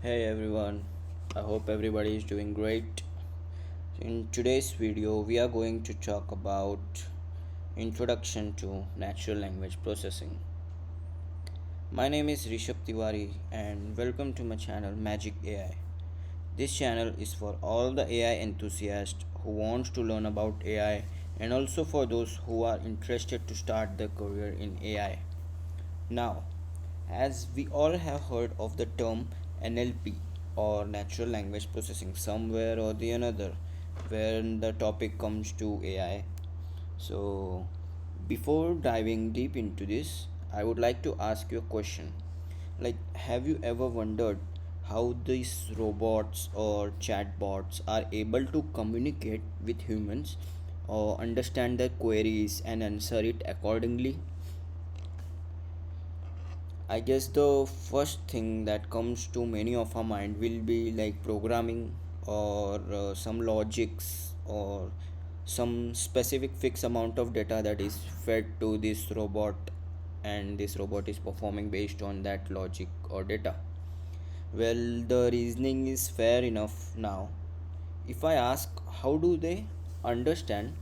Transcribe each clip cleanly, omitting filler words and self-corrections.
Hey everyone, I hope everybody is doing great. In today's video, we are going to talk about Introduction to Natural Language Processing. My name is Rishabh Tiwari and welcome to my channel Magic AI. This channel is for all the AI enthusiasts who want to learn about AI and also for those who are interested to start their career in AI. Now, as we all have heard of the term NLP or natural language processing somewhere or the another when the topic comes to AI. So, before diving deep into this, I would like to ask you a question. Like, have you ever wondered how these robots or chatbots are able to communicate with humans or understand their queries and answer it accordingly? I guess the first thing that comes to many of our mind will be like programming or some logics or some specific fixed amount of data that is fed to this robot, and this robot is performing based on that logic or data. Well, the reasoning is fair enough now. If I ask, how do they understand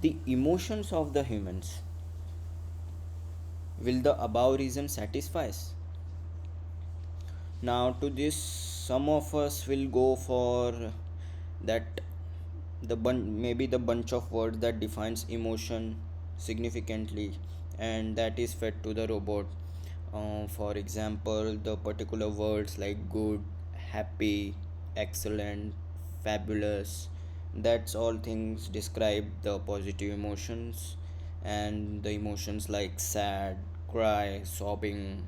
the emotions of the humans? Will the above reason satisfies? Now, to this, some of us will go for that maybe the bunch of words that defines emotion significantly, and that is fed to the robot. For example, the particular words like good, happy, excellent, fabulous. That's all things describe the positive emotions, and the emotions like sad, cry, sobbing,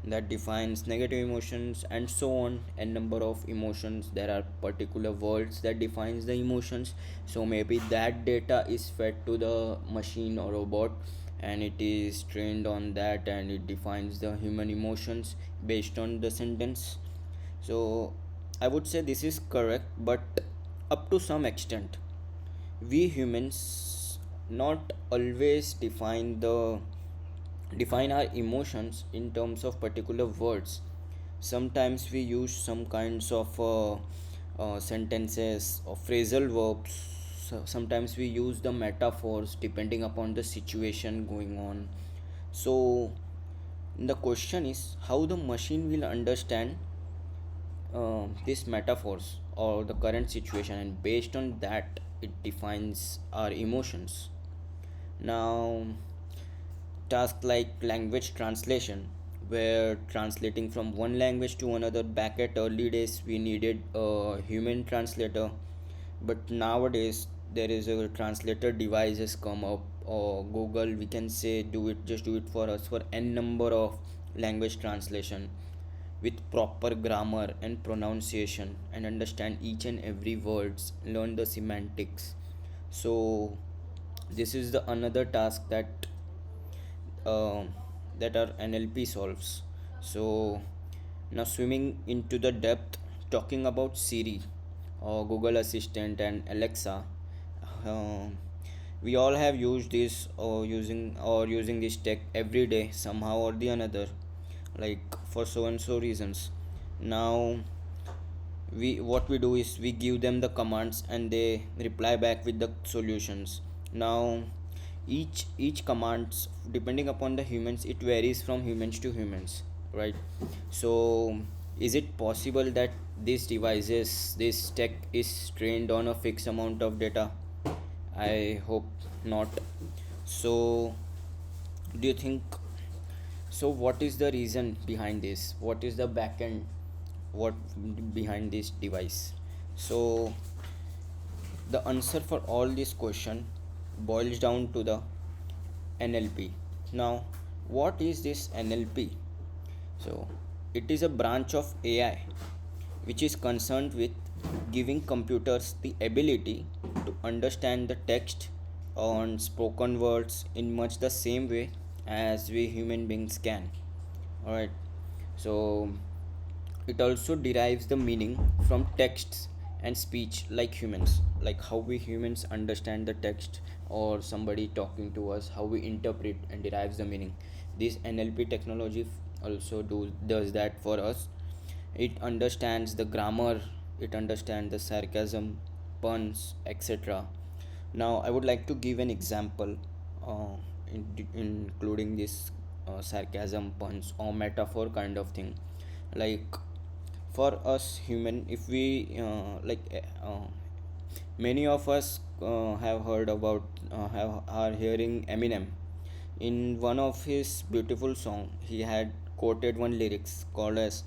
that defines negative emotions, and so on. And number of emotions, there are particular words that defines the emotions. So maybe that data is fed to the machine or robot, and it is trained on that, and it defines the human emotions based on the sentence. So I would say this is correct, but up to some extent. We humans not always define our emotions in terms of particular words. Sometimes we use some kinds of sentences or phrasal verbs. Sometimes we use the metaphors depending upon the situation going on. So the question is how the machine will understand these metaphors or the current situation, and based on that it defines our emotions. Now, tasks like language translation, where translating from one language to another, back at early days we needed a human translator, but nowadays there is a translator device has come up, or Google, we can say, do it for us for n number of language translation with proper grammar and pronunciation, and understand each and every words, learn the semantics. So this is the another task uh, that our NLP solves. So now swimming into the depth, talking about Siri or Google Assistant and Alexa. Uh, we all have used this or using this tech every day somehow or the another, like for so and so reasons. Now we what we do is we give them the commands and they reply back with the solutions. Now each commands, depending upon the humans, it varies from humans to humans, right? So is it possible that this tech is trained on a fixed amount of data? I hope not. So do you think, so what is the reason behind this? What is the backend, what behind this device? So the answer for all this question boils down to the NLP. Now, what is this NLP? So, it is a branch of AI which is concerned with giving computers the ability to understand the text on spoken words in much the same way as we human beings can. Alright, so it also derives the meaning from texts and speech like humans, like how we humans understand the text or somebody talking to us, how we interpret and derives the meaning. This NLP technology also does that for us. It understands the grammar, it understands the sarcasm, puns, etc. Now, I would like to give an example, including this sarcasm, puns, or metaphor kind of thing. Like for us human, if we many of us have heard about have are hearing Eminem. In one of his beautiful song, he had quoted one lyrics called as,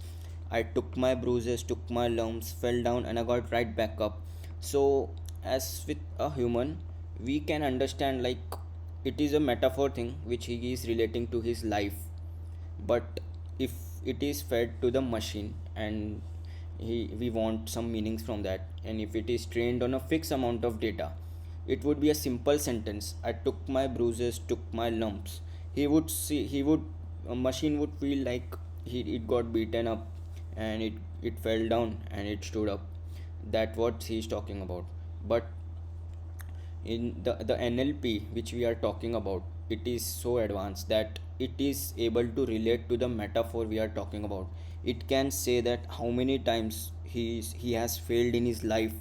I took my bruises, took my lumps, fell down and I got right back up. So as with a human, we can understand like it is a metaphor thing which he is relating to his life. But if it is fed to the machine and we want some meanings from that, and if it is trained on a fixed amount of data, it would be a simple sentence, I took my bruises, took my lumps. He would a machine would feel like it got beaten up and it fell down and it stood up. That what he is talking about. But in the NLP which we are talking about, it is so advanced that it is able to relate to the metaphor we are talking about. It can say that how many times he has failed in his life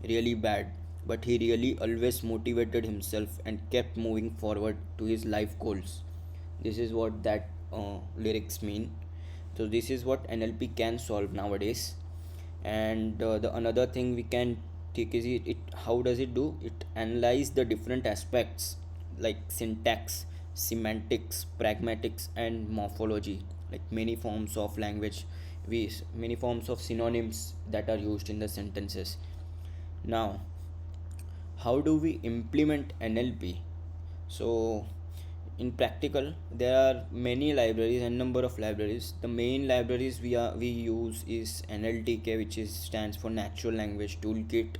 really bad, but he really always motivated himself and kept moving forward to his life goals. This is what that lyrics mean. So this is what NLP can solve nowadays. And the another thing we can take is it how does it do it analyze the different aspects like syntax, semantics, pragmatics and morphology, like many forms of language, we many forms of synonyms that are used in the sentences. Now, how do we implement NLP? So in practical, there are many libraries and number of libraries. The main libraries we use is NLTK, which is stands for Natural Language Toolkit,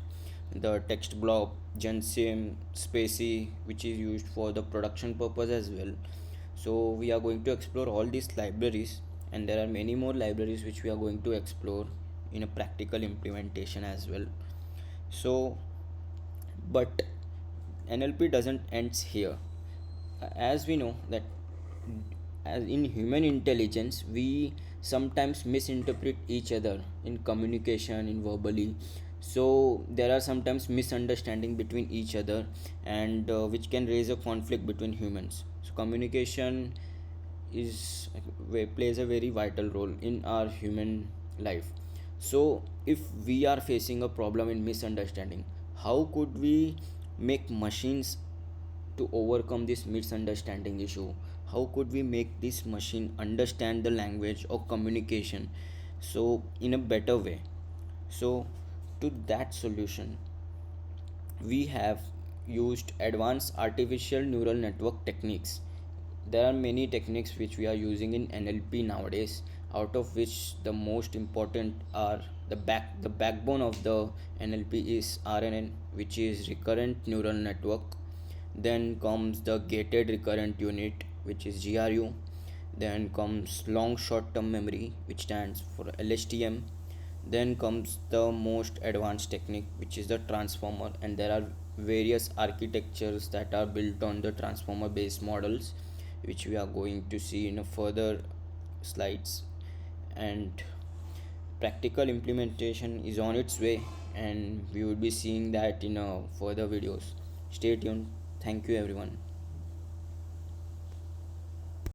the text block, Gensim, Spacey, which is used for the production purpose as well. So we are going to explore all these libraries, and there are many more libraries which we are going to explore in a practical implementation as well. So, but NLP doesn't ends here. As we know that as in human intelligence we sometimes misinterpret each other in communication, in verbally. So there are sometimes misunderstanding between each other, and which can raise a conflict between humans. So communication is plays a very vital role in our human life. So if we are facing a problem in misunderstanding, how could we make machines to overcome this misunderstanding issue? How could we make this machine understand the language or communication so in a better way? So to that solution, we have used advanced artificial neural network techniques. There are many techniques which we are using in NLP nowadays, out of which the most important are the backbone of the NLP is RNN, which is recurrent neural network. Then comes the gated recurrent unit, which is GRU. Then comes long short term memory, which stands for LSTM. Then comes the most advanced technique, which is the transformer, and there are various architectures that are built on the transformer based models, which we are going to see in a further slides. And practical implementation is on its way, and we will be seeing that in further videos. Stay tuned. Thank you everyone.